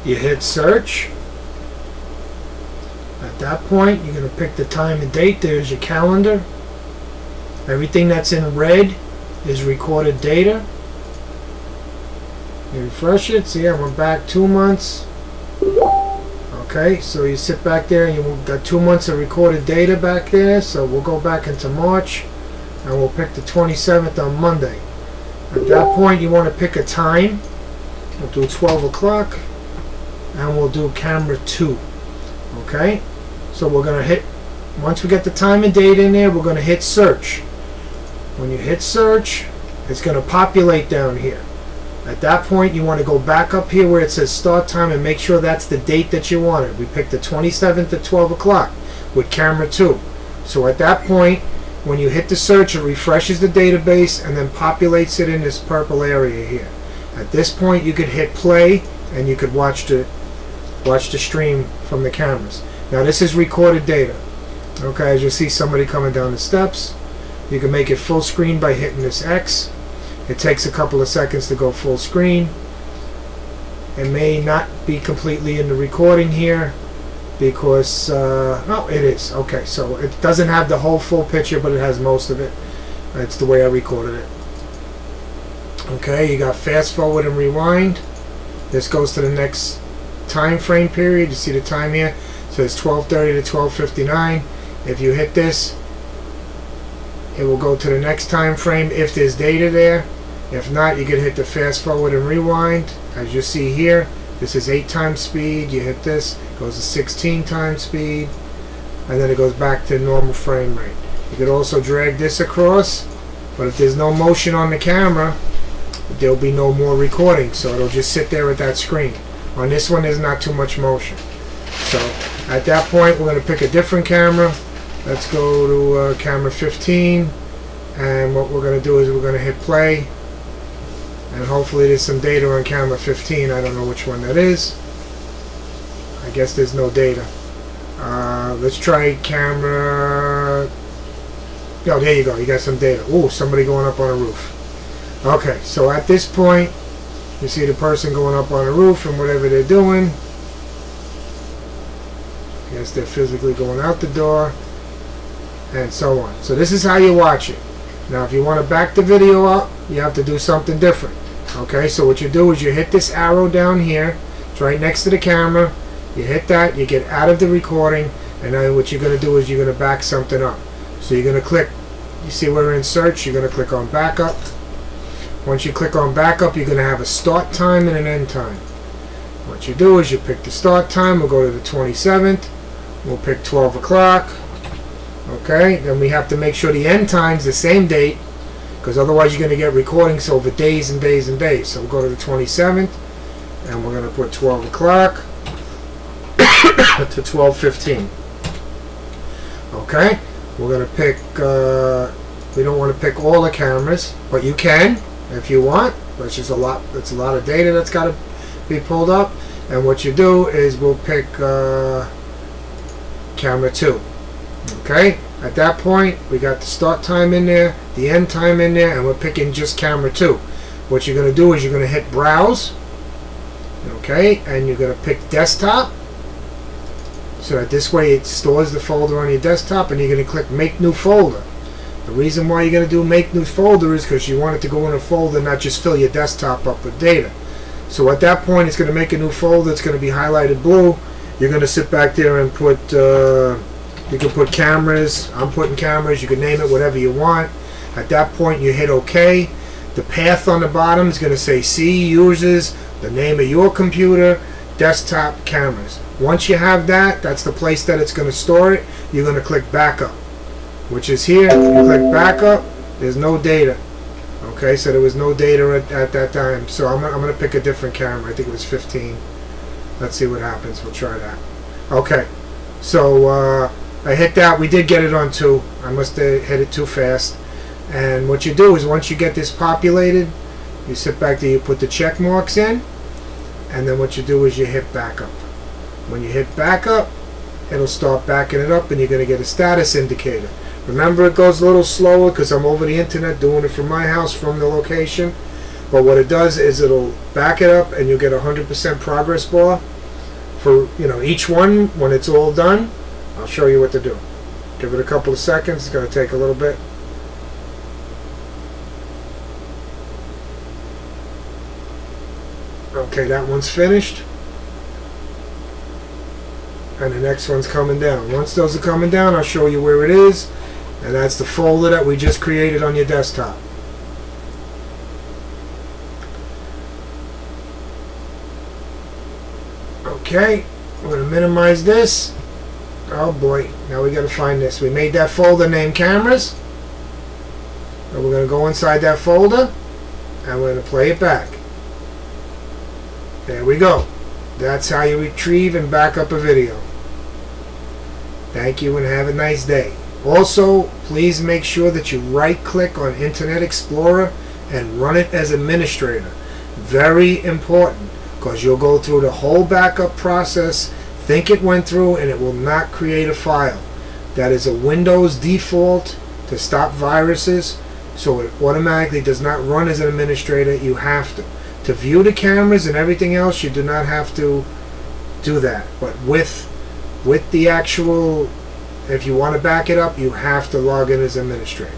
You hit search. At that point, you're going to pick the time and date. There's your calendar. Everything that's in red is recorded data. You refresh it. See, I went back 2 months. Okay, so you sit back there and you've got 2 months of recorded data back there. So we'll go back into March and we'll pick the 27th on Monday. At that point, you want to pick a time. We'll do 12 o'clock and we'll do camera 2. Okay, so we're going to hit, once we get the time and date in there, we're going to hit search. When you hit search, it's going to populate down here. At that point, you want to go back up here where it says start time and make sure that's the date that you wanted. We picked the 27th at 12 o'clock with camera 2. So at that point, when you hit the search, it refreshes the database and then populates it in this purple area here. At this point, you could hit play and you could watch the stream from the cameras. Now this is recorded data. Okay, as you see somebody coming down the steps, you can make it full screen by hitting this X. It takes a couple of seconds to go full screen. It may not be completely in the recording here because no, it is. Okay, so it doesn't have the whole full picture, but it has most of it. That's the way I recorded it. Okay, you got fast forward and rewind. This goes to the next time frame period. You see the time here, so it's 12:30 to 12:59. If you hit this, it will go to the next time frame if there's data there. If not, you can hit the fast forward and rewind. As you see here, this is 8 times speed. You hit this, it goes to 16 times speed, and then it goes back to normal frame rate. You could also drag this across, but if there's no motion on the camera, there'll be no more recording, so it'll just sit there at that screen. On this one, there's not too much motion. So at that point, we're going to pick a different camera. Let's go to camera 15, and what we're going to do is we're going to hit play, and hopefully there's some data on camera 15. I don't know which one that is. I guess there's no data. Let's try camera. Oh, there you go. You got some data. Ooh, somebody going up on a roof. Okay, so at this point, you see the person going up on the roof and whatever they're doing. I guess they're physically going out the door and so on. So this is how you watch it. Now if you want to back the video up, you have to do something different. Okay, so what you do is you hit this arrow down here. It's right next to the camera. You hit that, you get out of the recording, and then what you're going to do is you're going to back something up. So you're going to click, you see we're in search, you're going to click on backup. Once you click on backup, you're going to have a start time and an end time. What you do is you pick the start time. We'll go to the 27th. We'll pick 12 o'clock. Okay, then we have to make sure the end time's the same date, because otherwise you're going to get recordings over days and days and days. So we'll go to the 27th, and we're going to put 12 o'clock to 12:15. Okay, we're going to pick, we don't want to pick all the cameras, but you can if you want. That's just a lot of data that's got to be pulled up. And what you do is we'll pick camera 2. Okay, at that point we got the start time in there, the end time in there, and we're picking just camera 2. What you're going to do is you're going to hit browse. Okay, and you're going to pick desktop, so that this way it stores the folder on your desktop, and you're going to click make new folder. The reason why you're going to do make new folder is because you want it to go in a folder, not just fill your desktop up with data. So at that point, it's going to make a new folder. It's going to be highlighted blue. You're going to sit back there and put, you can put cameras. I'm putting cameras. You can name it whatever you want. At that point, you hit OK. The path on the bottom is going to say C uses the name of your computer, desktop cameras. Once you have that, that's the place that it's going to store it. You're going to click backup, which is here. You click backup, there's no data. Okay, so there was no data at that time. So I'm going to pick a different camera. I think it was 15. Let's see what happens. We'll try that. Okay, so I hit that. We did get it on 2. I must have hit it too fast. And what you do is once you get this populated, you sit back there, you put the check marks in, and then what you do is you hit backup. When you hit backup, it'll start backing it up, and you're going to get a status indicator. Remember, it goes a little slower because I'm over the internet doing it from my house, from the location. But what it does is it'll back it up, and you'll get a 100% progress bar. for, you know, each one, when it's all done, I'll show you what to do. Give it a couple of seconds. It's going to take a little bit. Okay, that one's finished. And the next one's coming down. Once those are coming down, I'll show you where it is. And that's the folder that we just created on your desktop. Okay, we're going to minimize this. Oh boy, now we got to find this. We made that folder named cameras. And we're going to go inside that folder and we're going to play it back. There we go. That's how you retrieve and back up a video. Thank you and have a nice day. Also, please make sure that you right click on Internet Explorer and run it as administrator. Very important, because you'll go through the whole backup process, think it went through, and it will not create a file. That is a Windows default to stop viruses, so it automatically does not run as an administrator. You have to. To view the cameras and everything else, you do not have to do that. But with the actual, if you want to back it up, you have to log in as administrator.